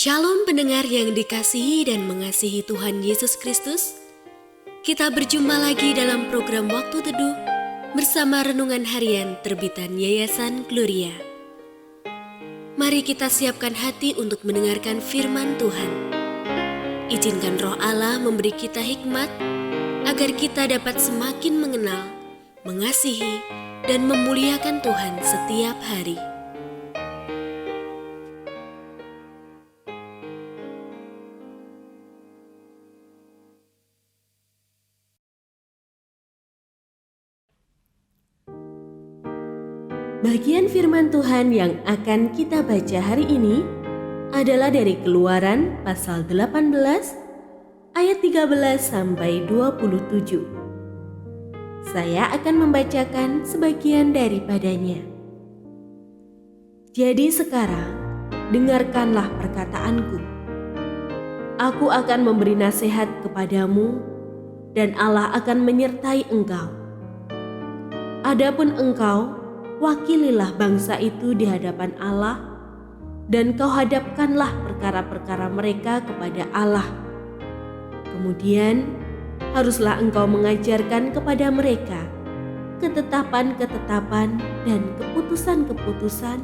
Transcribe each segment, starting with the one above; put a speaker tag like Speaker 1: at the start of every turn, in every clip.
Speaker 1: Shalom pendengar yang dikasihi dan mengasihi Tuhan Yesus Kristus. Kita berjumpa lagi dalam program Waktu Teduh bersama Renungan Harian terbitan Yayasan Gloria. Mari kita siapkan hati untuk mendengarkan firman Tuhan. Izinkan Roh Allah memberi kita hikmat agar kita dapat semakin mengenal, mengasihi, dan memuliakan Tuhan setiap hari. Bagian firman Tuhan yang akan kita baca hari ini adalah dari Keluaran pasal 18 ayat 13 sampai 27. Saya akan membacakan sebagian daripadanya. Jadi sekarang dengarkanlah perkataanku. Aku akan memberi nasihat kepadamu dan Allah akan menyertai engkau. Adapun engkau, wakililah bangsa itu di hadapan Allah, dan kau hadapkanlah perkara-perkara mereka kepada Allah. Kemudian haruslah engkau mengajarkan kepada mereka ketetapan-ketetapan dan keputusan-keputusan,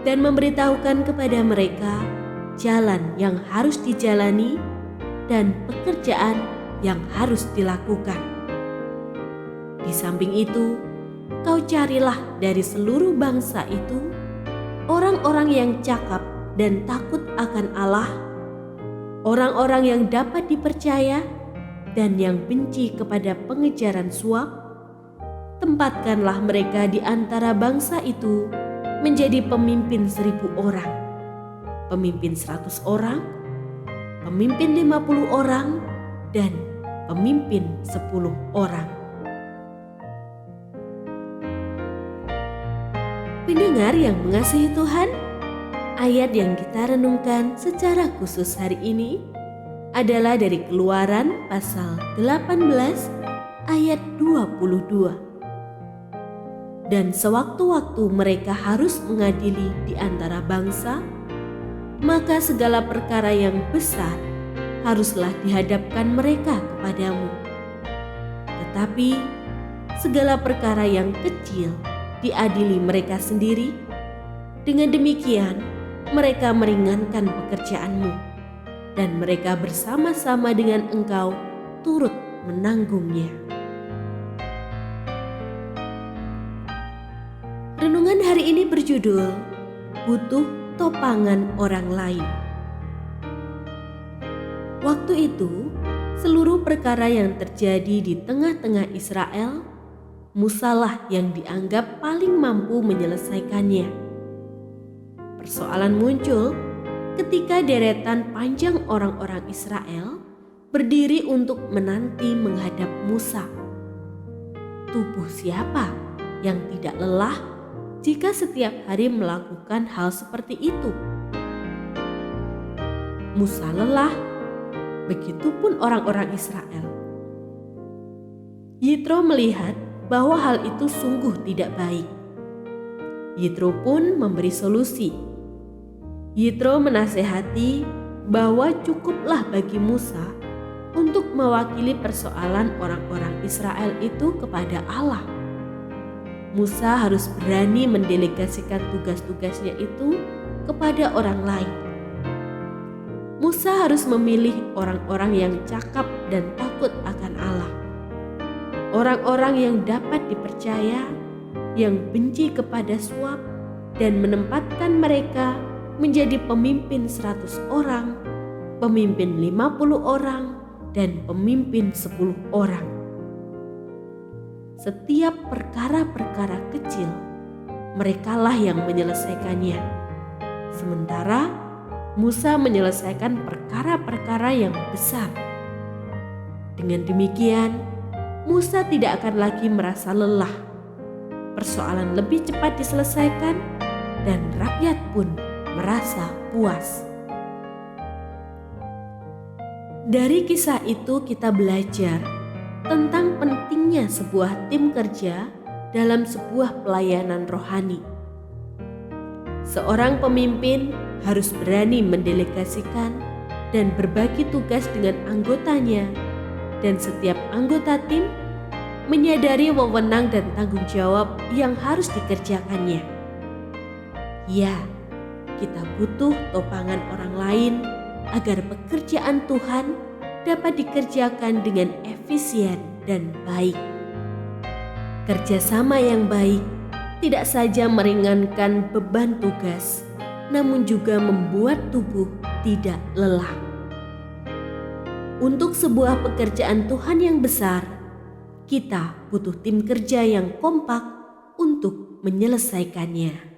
Speaker 1: dan memberitahukan kepada mereka jalan yang harus dijalani dan pekerjaan yang harus dilakukan. Di samping itu, kau carilah dari seluruh bangsa itu orang-orang yang cakap dan takut akan Allah, orang-orang yang dapat dipercaya dan yang benci kepada pengejaran suap. Tempatkanlah mereka di antara bangsa itu menjadi pemimpin 1.000 orang, pemimpin 100 orang, pemimpin 50 orang, dan pemimpin 10 orang. Pendengar yang mengasihi Tuhan, ayat yang kita renungkan secara khusus hari ini adalah dari Keluaran pasal 18 ayat 22. Dan sewaktu-waktu mereka harus mengadili di antara bangsa, maka segala perkara yang besar haruslah dihadapkan mereka kepadamu. Tetapi segala perkara yang kecil diadili mereka sendiri. Dengan demikian mereka meringankan pekerjaanmu, dan mereka bersama-sama dengan engkau turut menanggungnya. Renungan hari ini berjudul Butuh Topangan Orang Lain. Waktu itu, seluruh perkara yang terjadi di tengah-tengah Israel, Musalah yang dianggap paling mampu menyelesaikannya. Persoalan muncul ketika deretan panjang orang-orang Israel berdiri untuk menanti menghadap Musa. Tubuh siapa yang tidak lelah jika setiap hari melakukan hal seperti itu? Musa lelah, begitupun orang-orang Israel. Yitro melihat bahwa hal itu sungguh tidak baik. Yitro pun memberi solusi. Yitro menasehati bahwa cukuplah bagi Musa untuk mewakili persoalan orang-orang Israel itu kepada Allah. Musa harus berani mendelegasikan tugas-tugasnya itu kepada orang lain. Musa harus memilih orang-orang yang cakap dan takut akan Allah. Orang-orang yang dapat dipercaya, yang benci kepada suap, dan menempatkan mereka menjadi pemimpin 100 orang, pemimpin 50 orang, dan pemimpin 10 orang. Setiap perkara-perkara kecil, merekalah yang menyelesaikannya. Sementara Musa menyelesaikan perkara-perkara yang besar. Dengan demikian, Musa tidak akan lagi merasa lelah. Persoalan lebih cepat diselesaikan dan rakyat pun merasa puas. Dari kisah itu kita belajar tentang pentingnya sebuah tim kerja dalam sebuah pelayanan rohani.
Speaker 2: Seorang pemimpin harus berani mendelegasikan dan berbagi tugas dengan anggotanya, dan setiap anggota tim menyadari wewenang dan tanggung jawab yang harus dikerjakannya. Ya, kita butuh topangan orang lain agar pekerjaan Tuhan dapat dikerjakan dengan efisien dan baik. Kerjasama yang baik tidak saja meringankan beban tugas, namun juga membuat tubuh tidak lelah. Untuk sebuah pekerjaan Tuhan yang besar, kita butuh tim kerja yang kompak untuk menyelesaikannya.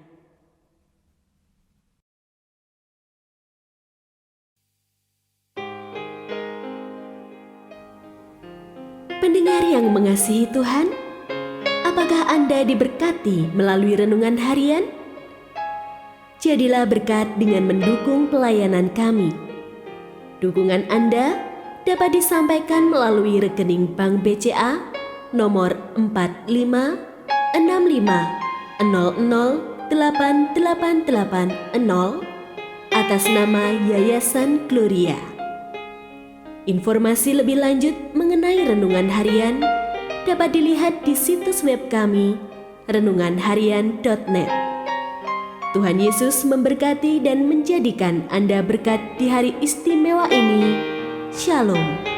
Speaker 1: Pendengar yang mengasihi Tuhan, apakah Anda diberkati melalui renungan harian? Jadilah berkat dengan mendukung pelayanan kami. Dukungan Anda dapat disampaikan melalui rekening Bank BCA nomor 4565008880 atas nama Yayasan Gloria. Informasi lebih lanjut mengenai renungan harian dapat dilihat di situs web kami renunganharian.net. Tuhan Yesus memberkati dan menjadikan Anda berkat di hari istimewa ini. Shalom.